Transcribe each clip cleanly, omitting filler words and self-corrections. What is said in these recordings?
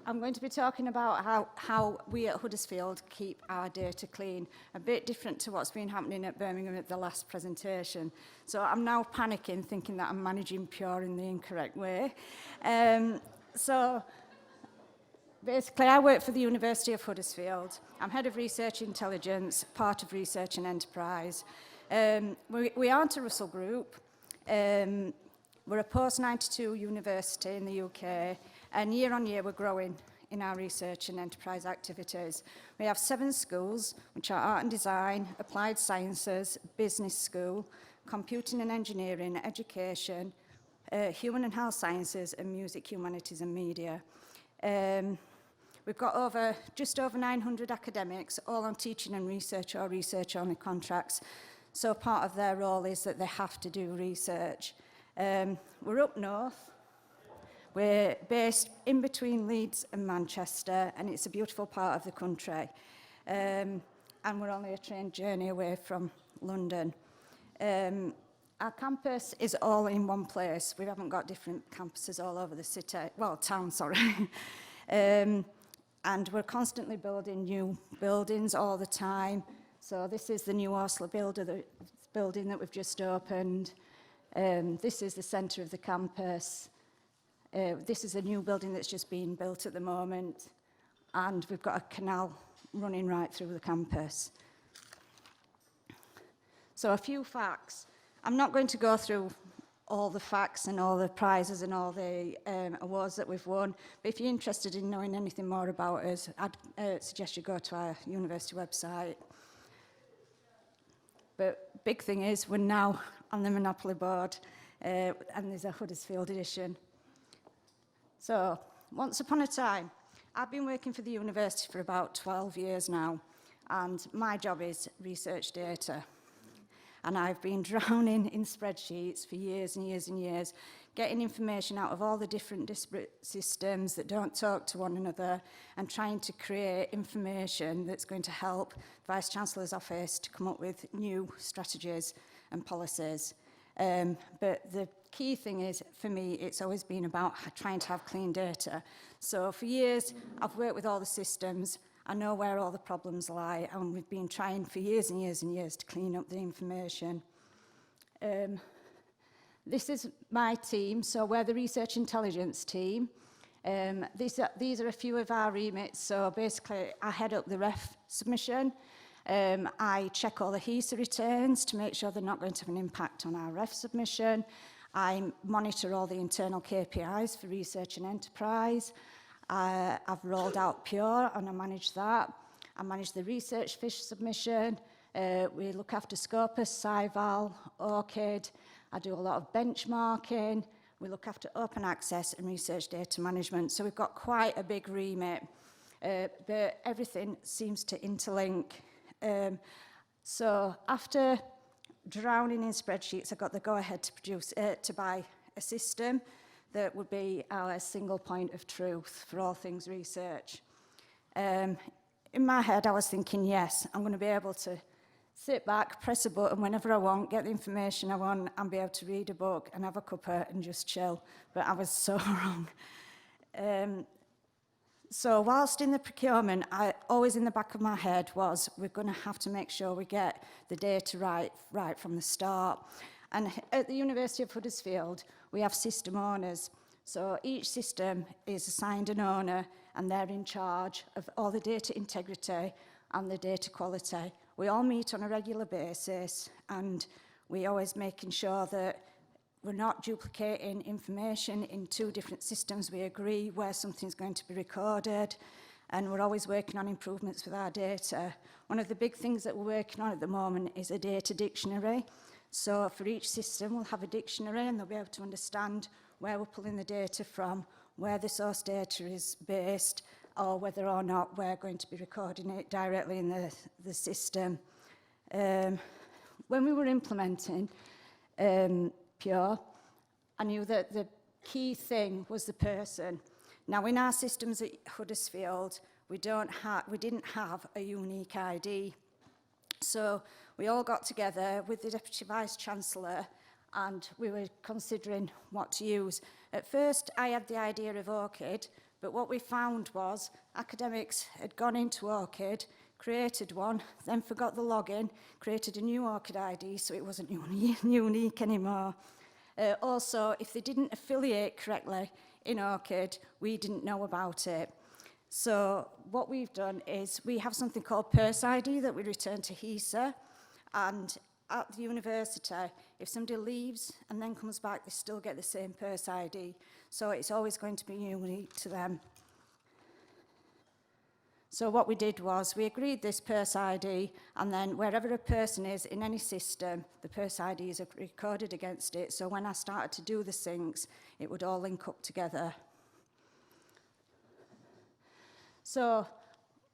I'm going to be talking about how we at Huddersfield keep our data clean, a bit different to what's been happening at Birmingham at the last presentation. So I'm now panicking, thinking that I'm managing Pure in the incorrect way. So basically, I work for the University of Huddersfield. I'm head of research intelligence, part of research and enterprise. We aren't a Russell Group. We're a post-92 university in the UK, and year on year we're growing in our research and enterprise activities. We have 7 schools, which are art and design, applied sciences, business school, computing and engineering, education, human and health sciences, and music, humanities and media. We've got just over 900 academics, all on teaching and research or research-only contracts. So part of their role is that they have to do research. We're up north. We're based in between Leeds and Manchester, and it's a beautiful part of the country. And we're only a train journey away from London. Our campus is all in one place. We haven't got different campuses all over the city, well, town, sorry. And we're constantly building new buildings all the time. So this is the new Osler building that we've just opened. This is the centre of the campus. This is a new building that's just being built at the moment. And we've got a canal running right through the campus. So a few facts. I'm not going to go through all the facts and all the prizes and all the awards that we've won. But if you're interested in knowing anything more about us, I'd suggest you go to our university website. But big thing is, we're now on the Monopoly board, and there's a Huddersfield edition. So, once upon a time, I've been working for the university for about 12 years now, and my job is research data. And I've been drowning in spreadsheets for years and years and years, getting information out of all the different disparate systems that don't talk to one another, and trying to create information that's going to help the Vice-Chancellor's office to come up with new strategies and policies. But the key thing is, for me, it's always been about trying to have clean data. So for years, I've worked with all the systems. I know where all the problems lie, and we've been trying for years and years and years to clean up the information. This is my team, so we're the research intelligence team. These are a few of our remits. So basically, I head up the ref submission. I check all the HESA returns to make sure they're not going to have an impact on our ref submission. I monitor all the internal KPIs for research and enterprise. I've rolled out Pure, and I manage that. I manage the research fish submission. We look after Scopus, SciVal, ORCID. I do a lot of benchmarking. We look after open access and research data management. So we've got quite a big remit, but everything seems to interlink. So after drowning in spreadsheets, I got the go-ahead to buy a system that would be our single point of truth for all things research. In my head, I was thinking, yes, I'm going to be able to sit back, press a button whenever I want, get the information I want, and be able to read a book and have a cuppa and just chill. But I was so wrong. So whilst in the procurement, always in the back of my head was, we're going to have to make sure we get the data right from the start. And at the University of Huddersfield, we have system owners. So each system is assigned an owner, and they're in charge of all the data integrity and the data quality. We all meet on a regular basis, and we're always making sure that we're not duplicating information in 2 different systems. We agree where something's going to be recorded, and we're always working on improvements with our data. One of the big things that we're working on at the moment is a data dictionary. So for each system, we'll have a dictionary, and they'll be able to understand where we're pulling the data from, where the source data is based, or whether or not we're going to be recording it directly in the system. When we were implementing Pure, I knew that the key thing was the person. Now, in our systems at Huddersfield, we didn't have a unique ID. So we all got together with the Deputy Vice-Chancellor, and we were considering what to use. At first, I had the idea of ORCID, But what we found was academics had gone into ORCID, created one, then forgot the login, created a new ORCID ID, so it wasn't unique anymore. Also, if they didn't affiliate correctly in ORCID, we didn't know about it. So what we've done is we have something called Purse ID that we return to HESA, and at the university, if somebody leaves and then comes back, they still get the same Purse ID. So it's always going to be unique to them. So what we did was we agreed this Purse ID, and then wherever a person is in any system, the Purse ID is recorded against it. So when I started to do the syncs, it would all link up together. So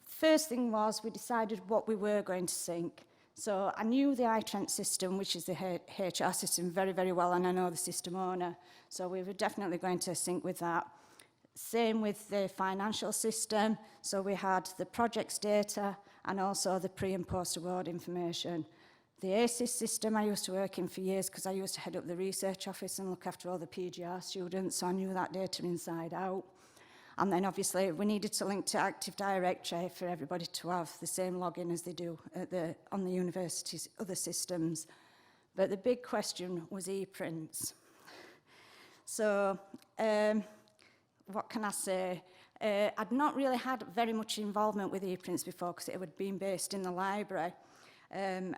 first thing was we decided what we were going to sync. So I knew the ePrints system, which is the HR system, very, very well, and I know the system owner. So we were definitely going to sync with that. Same with the financial system. So we had the projects data and also the pre and post award information. The ACES system I used to work in for years because I used to head up the research office and look after all the PGR students, so I knew that data inside out. And then obviously we needed to link to Active Directory for everybody to have the same login as they do at on the university's other systems. But the big question was ePrints. So what can I say? I'd not really had very much involvement with ePrints before because it had been based in the library.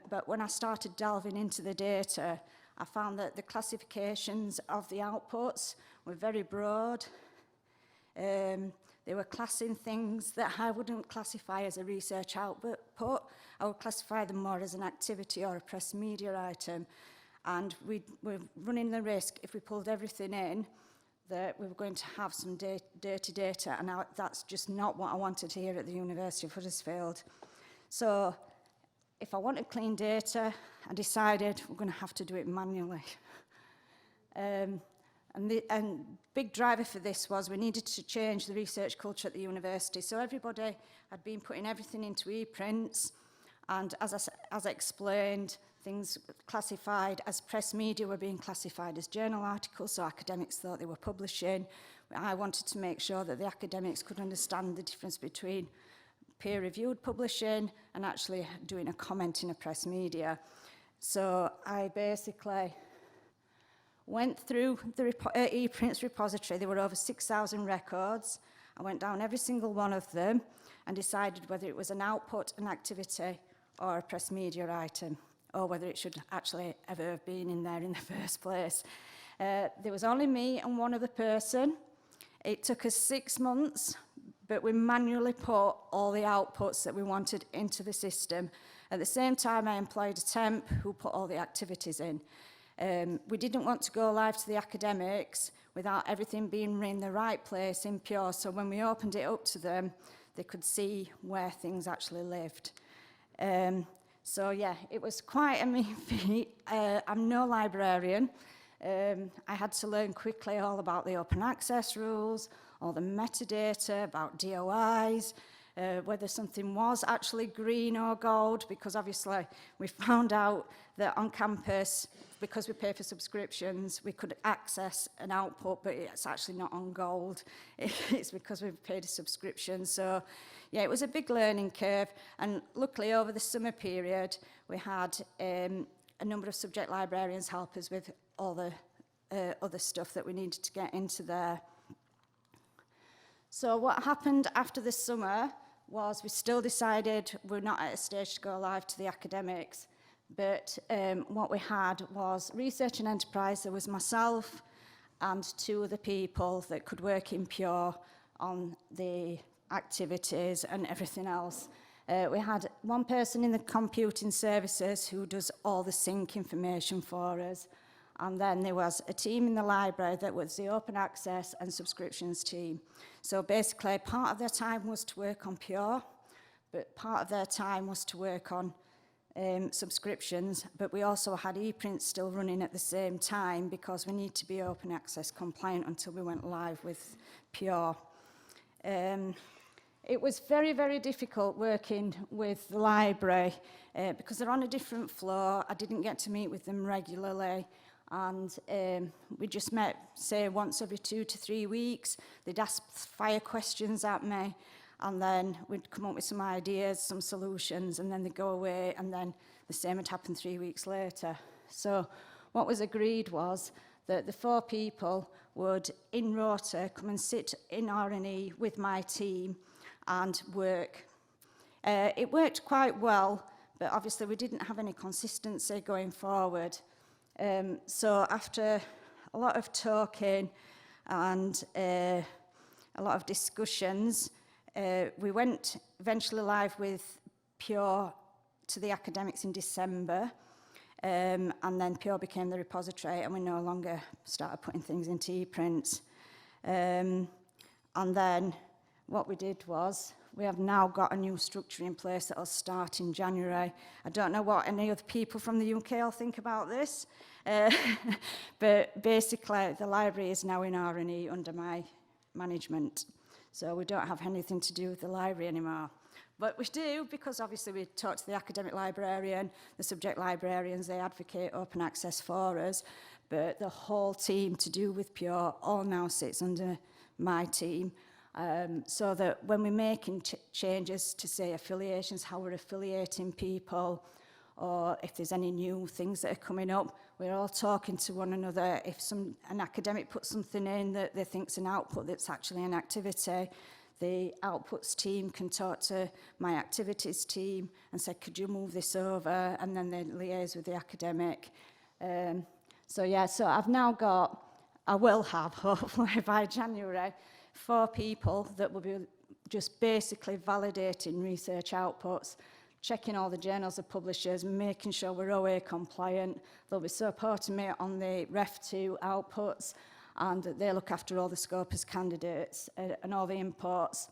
But when I started delving into the data, I found that the classifications of the outputs were very broad. They were classing things that I wouldn't classify as a research output. I would classify them more as an activity or a press media item. And we were running the risk, if we pulled everything in, that we were going to have some dirty data, and that's just not what I wanted here at the University of Huddersfield. So if I wanted clean data, I decided we're going to have to do it manually. And big driver for this was we needed to change the research culture at the university. So everybody had been putting everything into ePrints, and as I explained, things classified as press media were being classified as journal articles, so academics thought they were publishing. I wanted to make sure that the academics could understand the difference between peer-reviewed publishing and actually doing a comment in a press media. So I basically went through the ePrints repository. There were over 6,000 records. I went down every single one of them and decided whether it was an output, an activity, or a press media item, or whether it should actually ever have been in there in the first place. There was only me and one other person. It took us 6 months, but we manually put all the outputs that we wanted into the system. At the same time, I employed a temp who put all the activities in. We didn't want to go live to the academics without everything being in the right place in Pure, so when we opened it up to them, they could see where things actually lived. So yeah, it was quite a mean feat. I'm no librarian. I had to learn quickly all about the open access rules, all the metadata about DOIs, whether something was actually green or gold, because obviously we found out that on campus, because we pay for subscriptions, we could access an output, but it's actually not on gold. It's because we've paid a subscription. So yeah, it was a big learning curve. And luckily over the summer period, we had a number of subject librarians help us with all the other stuff that we needed to get into there. So what happened after the summer was we still decided we're not at a stage to go live to the academics, but what we had was research and enterprise. There was myself and 2 other people that could work in Pure on the activities and everything else. We had one person in the computing services who does all the sync information for us. And then there was a team in the library that was the open access and subscriptions team. So basically, part of their time was to work on Pure, but part of their time was to work on subscriptions. But we also had ePrints still running at the same time because we need to be open access compliant until we went live with Pure. It was very, very difficult working with the library because they're on a different floor. I didn't get to meet with them regularly. and we just met, say, once every 2 to 3 weeks. They'd ask fire questions at me, and then we'd come up with some ideas, some solutions, and then they'd go away, and then the same would happen 3 weeks later. So what was agreed was that the 4 people would, in rota, come and sit in R&E with my team and work. It worked quite well, but obviously we didn't have any consistency going forward. So after a lot of talking and a lot of discussions, we went eventually live with Pure to the academics in December, and then Pure became the repository, and we no longer started putting things into ePrints. And then what we did was, we have now got a new structure in place that will start in January. I don't know what any other people from the UK will think about this, but basically the library is now in R&E under my management. So we don't have anything to do with the library anymore. But we do, because obviously we talk to the academic librarian, the subject librarians, they advocate open access for us, but the whole team to do with Pure all now sits under my team. So that when we're making changes to, say, affiliations, how we're affiliating people, or if there's any new things that are coming up, we're all talking to one another. If an academic puts something in that they think's an output that's actually an activity, the outputs team can talk to my activities team and say, could you move this over? And then they liaise with the academic. So I've now got, I will have, hopefully by January, 4 people that will be just basically validating research outputs, checking all the journals of publishers, making sure we're OA compliant. They'll be supporting me on the Ref2 outputs, and they look after all the Scopus candidates and all the imports.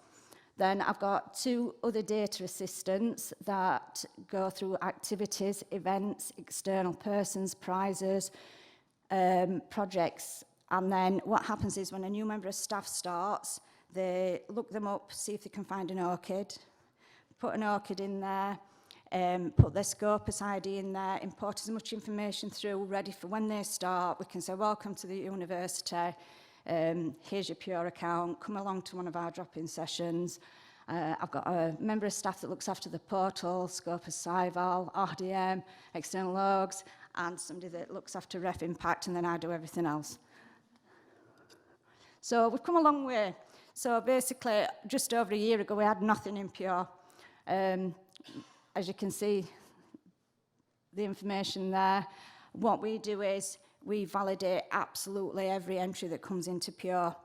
Then I've got 2 other data assistants that go through activities, events, external persons, prizes, projects. And then what happens is when a new member of staff starts, they look them up, see if they can find an ORCID, put an ORCID in there, put their Scopus ID in there, import as much information through, ready for when they start. We can say, welcome to the university, here's your Pure account, come along to one of our drop-in sessions. I've got a member of staff that looks after the portal, Scopus SciVal, RDM, external logs, and somebody that looks after Ref Impact, and then I do everything else. So we've come a long way. So basically, just over a year ago, we had nothing in Pure. As you can see, the information there. What we do is we validate absolutely every entry that comes into Pure.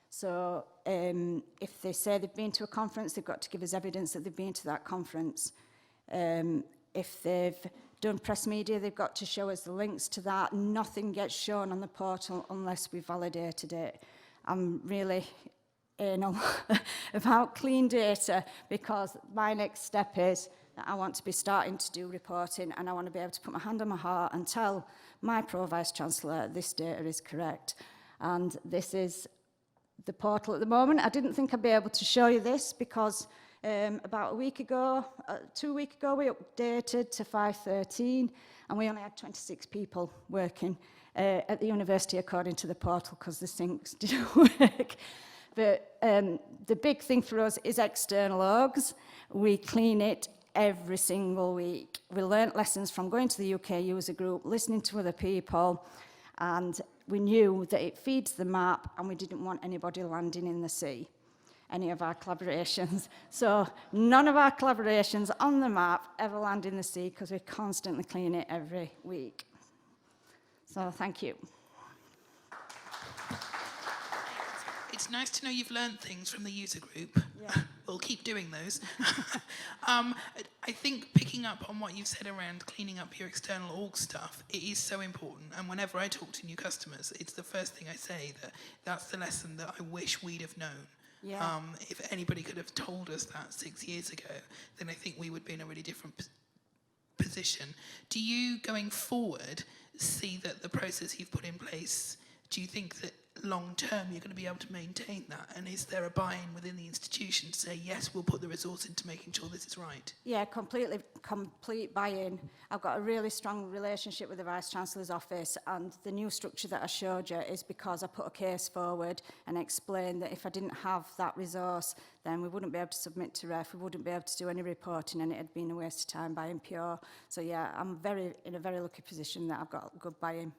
So if they say they've been to a conference, they've got to give us evidence that they've been to that conference. If they've done press media, they've got to show us the links to that. Nothing gets shown on the portal unless we validated it. I'm really anal about clean data, because my next step is that I want to be starting to do reporting, and I want to be able to put my hand on my heart and tell my Pro-Vice-Chancellor this data is correct. And this is the portal at the moment. I didn't think I'd be able to show you this because about a week ago, 2 weeks ago, we updated to 5.13, and we only had 26 people working at the university according to the portal because the syncs didn't work. But the big thing for us is external logs. We clean it every single week. We learnt lessons from going to the UK user group, listening to other people, and we knew that it feeds the map, and we didn't want anybody landing in the sea, any of our collaborations. So none of our collaborations on the map ever land in the sea because we constantly clean it every week. So thank you. It's nice to know you've learned things from the user group. Yeah. We'll keep doing those. I think picking up on what you've said around cleaning up your external org stuff, it is so important. And whenever I talk to new customers, it's the first thing I say, that's the lesson that I wish we'd have known. Yeah. If anybody could have told us that 6 years ago, then I think we would be in a really different position. Do you, going forward, see that the process you've put in place, do you think that long term you're going to be able to maintain that? And is there a buy-in within the institution to say, yes, we'll put the resource into making sure this is right? Yeah, complete buy-in. I've got a really strong relationship with the Vice-Chancellor's office, and the new structure that I showed you is because I put a case forward and explained that if I didn't have that resource, then we wouldn't be able to submit to REF, we wouldn't be able to do any reporting, and it had been a waste of time by Pure. So yeah, I'm in a very lucky position that I've got good buy-in.